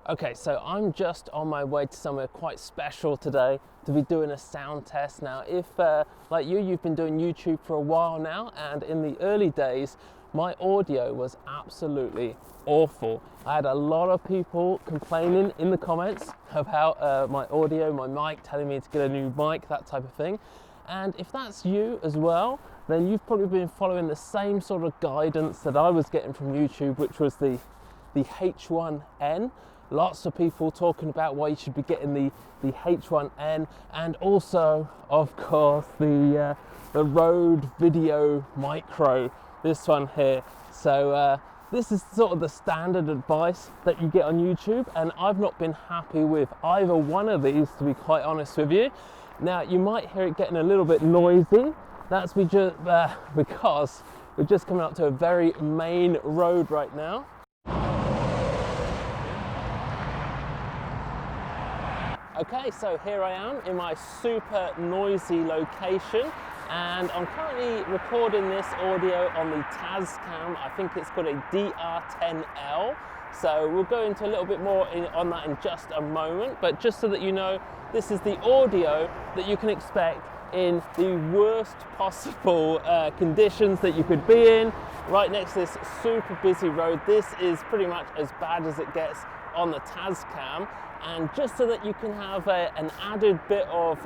Okay, so I'm just on my way to somewhere quite special today to be doing a sound test. Now, if like you've been doing YouTube for a while now, and in the early days, my audio was absolutely awful. I had a lot of people complaining in the comments about my audio, my mic, telling me to get a new mic, that type of thing. And if that's you as well, then you've probably been following the same sort of guidance that I was getting from YouTube, which was the H1n. Lots of people talking about why you should be getting the H1n, and also, of course, the Rode Video Micro, this one here. So this is sort of the standard advice that you get on YouTube, and I've not been happy with either one of these, to be quite honest with you. Now, you might hear it getting a little bit noisy. That's because we're just coming up to a very main road right now. Okay, so here I am in my super noisy location, and I'm currently recording this audio on the Tascam. I think it's called a DR10L. So we'll go into a little bit more on that in just a moment, but just so that you know, this is the audio that you can expect in the worst possible conditions that you could be in, right next to this super busy road. This is pretty much as bad as it gets on the Tascam. And just so that you can have an added bit of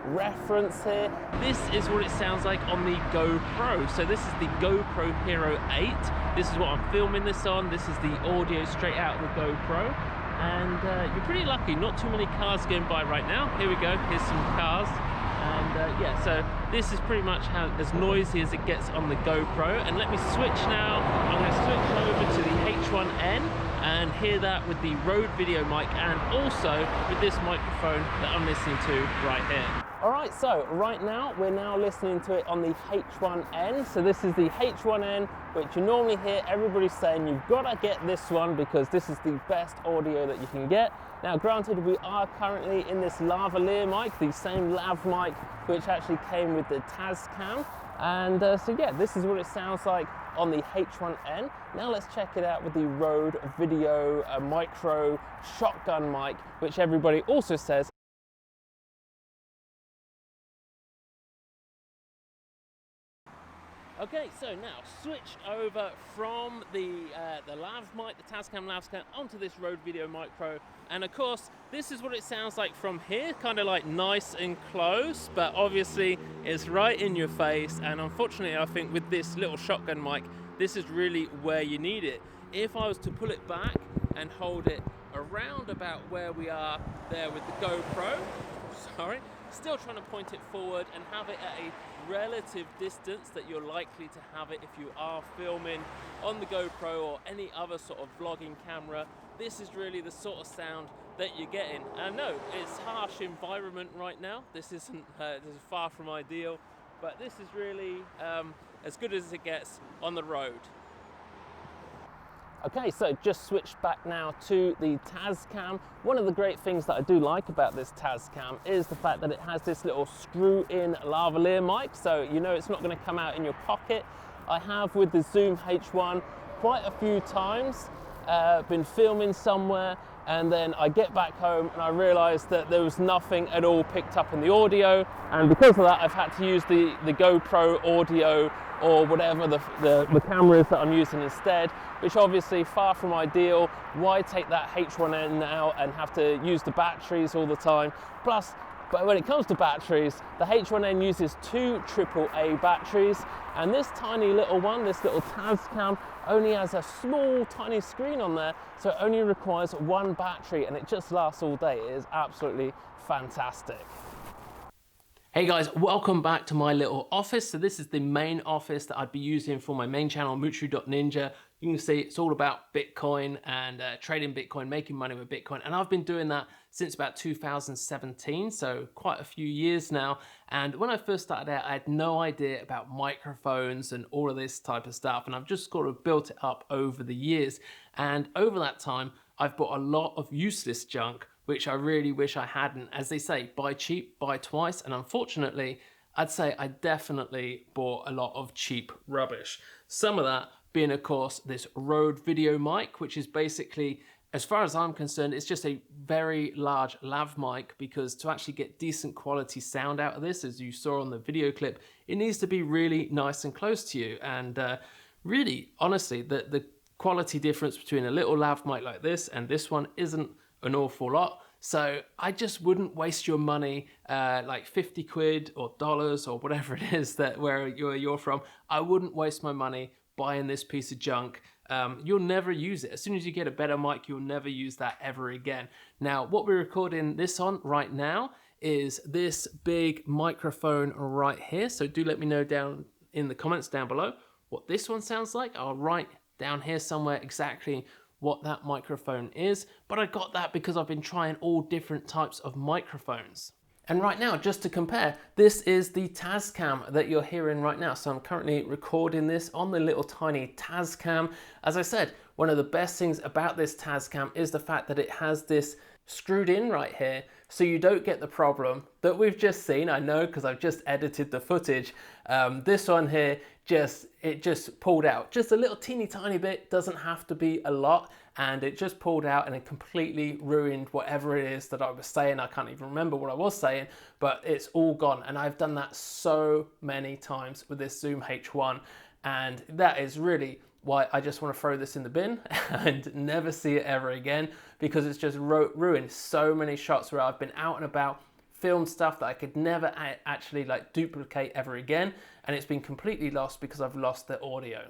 reference here, this is what it sounds like on the GoPro. So this is the GoPro Hero 8. This is what I'm filming this on. This is the audio straight out of the GoPro. And you're pretty lucky, not too many cars going by right now. Here we go, here's some cars. And yeah, so this is pretty much as noisy as it gets on the GoPro. And let me switch now. I'm going to switch over to the H1n and hear that with the Rode Video mic, and also with this microphone that I'm listening to right here. All right, so right now we're now listening to it on the H1n. So this is the H1n, which you normally hear everybody saying you've got to get this one because this is the best audio that you can get. Now, granted, we are currently in this lavalier mic, the same lav mic which actually came with the Tascam. And so yeah, this is what it sounds like on the H1n. Now let's check it out with the Rode Video Micro shotgun mic, which everybody also says. Okay, so now switched over from the lav mic, the Tascam lav mic, onto this Rode Video Micro. And of course, this is what it sounds like from here, kind of like nice and close, but obviously it's right in your face. And unfortunately, I think with this little shotgun mic, this is really where you need it. If I was to pull it back and hold it around about where we are there with the GoPro, still trying to point it forward and have it at a relative distance that you're likely to have it if you are filming on the GoPro or any other sort of vlogging camera. This is really the sort of sound that you're getting. And no, it's harsh environment right now. This isn't this is far from ideal, but this is really as good as it gets on the road. Okay, so just switched back now to the Tascam. One of the great things that I do like about this Tascam is the fact that it has this little screw-in lavalier mic, so you know it's not going to come out in your pocket. I have with the Zoom H1 quite a few times been filming somewhere, and then I get back home and I realise that there was nothing at all picked up in the audio, and because of that I've had to use the GoPro audio or whatever the cameras that I'm using instead, which obviously far from ideal. Why take that H1n now and have to use the batteries all the time? Plus, but when it comes to batteries, the H1n uses 2 AAA batteries, and this tiny little one, this little Tascam, only has a small tiny screen on there, so it only requires 1 battery, and it just lasts all day. It is absolutely fantastic. Hey guys, welcome back to my little office. So this is the main office that I'd be using for my main channel, Muchu.ninja. You can see it's all about Bitcoin and trading Bitcoin, making money with Bitcoin. And I've been doing that since about 2017, so quite a few years now. And when I first started out, I had no idea about microphones and all of this type of stuff. And I've just sort of built it up over the years. And over that time, I've bought a lot of useless junk, which I really wish I hadn't. As they say, buy cheap, buy twice. And unfortunately, I'd say I definitely bought a lot of cheap rubbish. Some of that being, of course, this Rode Video mic, which is basically As far as I'm concerned, it's just a very large lav mic, because to actually get decent quality sound out of this, as you saw on the video clip, it needs to be really nice and close to you. And really, honestly, the quality difference between a little lav mic like this and this one isn't an awful lot. So I just wouldn't waste your money, like 50 quid or dollars or whatever it is that where you're from. I wouldn't waste my money buying this piece of junk. You'll never use it. As soon as you get a better mic, you'll never use that ever again. Now, what we're recording this on right now is this big microphone right here. So do let me know down in the comments down below what this one sounds like. I'll write down here somewhere exactly what that microphone is, but I got that because I've been trying all different types of microphones. And right now, just to compare, this is the Tascam that you're hearing right now. So I'm currently recording this on the little tiny Tascam. As I said, one of the best things about this Tascam is the fact that it has this screwed in right here, so you don't get the problem that we've just seen. I know, because I've just edited the footage. This one here, it just pulled out just a little teeny tiny bit, doesn't have to be a lot, and it just pulled out and it completely ruined whatever it is that I was saying. I can't even remember what I was saying, but it's all gone. And I've done that so many times with this Zoom H1, and that is really why I just want to throw this in the bin and never see it ever again, because it's just ruined so many shots where I've been out and about, filmed stuff that I could never actually like duplicate ever again, and it's been completely lost because I've lost the audio.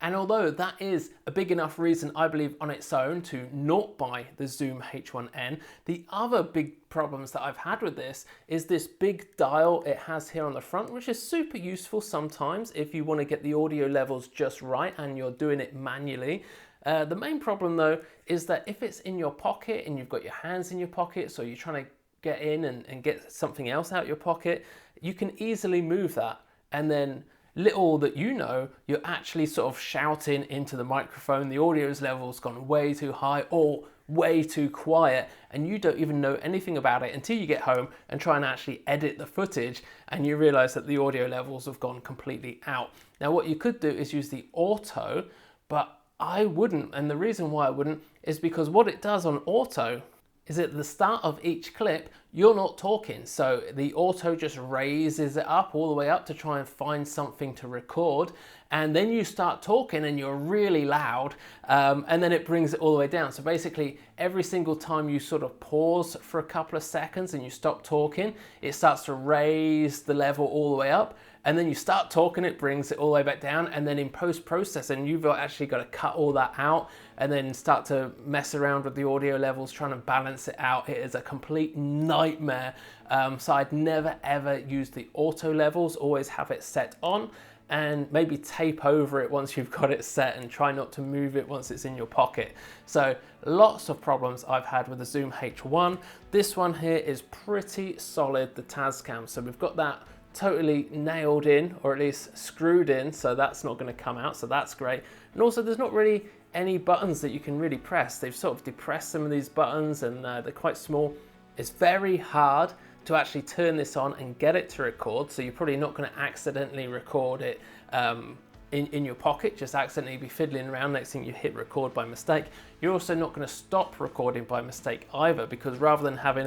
And although that is a big enough reason, I believe, on its own to not buy the Zoom H1n, the other big problems that I've had with this is this big dial it has here on the front, which is super useful sometimes if you want to get the audio levels just right and you're doing it manually. The main problem though is that if it's in your pocket and you've got your hands in your pocket, so you're trying to get in and get something else out your pocket, you can easily move that, and then little that you know, you're actually sort of shouting into the microphone, the audio's level's gone way too high or way too quiet, and you don't even know anything about it until you get home and try and actually edit the footage, and you realize that the audio levels have gone completely out. Now what you could do is use the auto, but I wouldn't, and the reason why I wouldn't is because what it does on auto is at the start of each clip, you're not talking. So the auto just raises it up all the way up to try and find something to record. And then you start talking and you're really loud, and then it brings it all the way down. So basically every single time you sort of pause for a couple of seconds and you stop talking, it starts to raise the level all the way up. And then you start talking, it brings it all the way back down, and then in post-processing, you've actually got to cut all that out and then start to mess around with the audio levels, trying to balance it out. It is a complete nightmare. So I'd never ever use the auto levels, always have it set on, and maybe tape over it once you've got it set, and try not to move it once it's in your pocket. So lots of problems I've had with the Zoom H1. This one here is pretty solid, the Tascam. So we've got that totally nailed in, or at least screwed in, so that's not going to come out, so that's great. And also there's not really any buttons that you can really press. They've sort of depressed some of these buttons, and they're quite small. It's very hard to actually turn this on and get it to record, so you're probably not going to accidentally record it in your pocket, just accidentally be fiddling around, next thing you hit record by mistake. You're also not going to stop recording by mistake either, because rather than having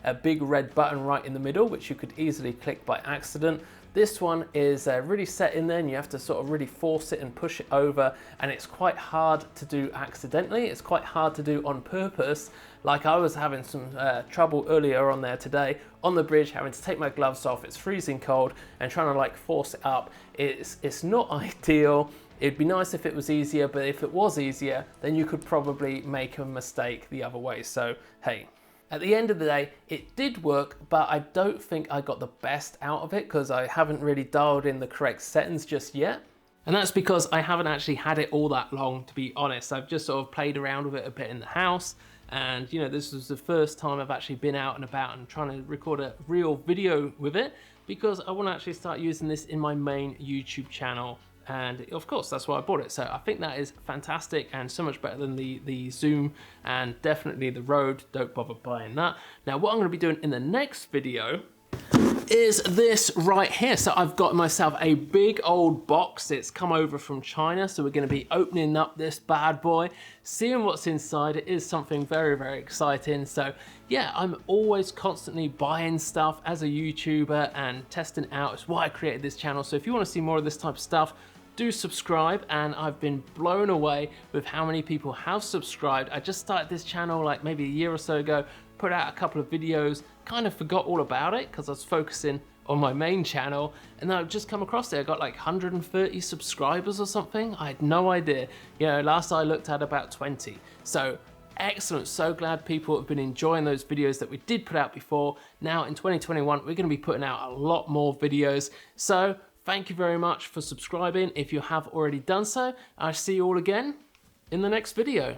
a big red button right in the middle, which you could easily click by accident, this one is really set in there, and you have to sort of really force it and push it over, and it's quite hard to do accidentally. It's quite hard to do on purpose. Like I was having some trouble earlier on there today on the bridge, having to take my gloves off. It's freezing cold, and trying to like force it up. It's not ideal. It'd be nice if it was easier, but if it was easier, then you could probably make a mistake the other way. So hey. At the end of the day, it did work, but I don't think I got the best out of it because I haven't really dialed in the correct settings just yet. And that's because I haven't actually had it all that long, to be honest. I've just sort of played around with it a bit in the house. And you know, this was the first time I've actually been out and about and trying to record a real video with it, because I want to actually start using this in my main YouTube channel. And of course, that's why I bought it. So I think that is fantastic and so much better than the Zoom, and definitely the Rode. Don't bother buying that. Now, what I'm going to be doing in the next video is this right here. So I've got myself a big old box. It's come over from China, so we're going to be opening up this bad boy, seeing what's inside. It is something very, very exciting. So yeah, I'm always constantly buying stuff as a YouTuber and testing out. It's why I created this channel. So if you want to see more of this type of stuff, do subscribe. And I've been blown away with how many people have subscribed. I just started this channel like maybe a year or so ago, put out a couple of videos, kind of forgot all about it because I was focusing on my main channel, and then I've just come across it. I got like 130 subscribers or something. I had no idea. You know, last I looked at about 20. So excellent. So glad people have been enjoying those videos that we did put out before. Now in 2021, we're going to be putting out a lot more videos. So thank you very much for subscribing if you have already done so. I'll see you all again in the next video.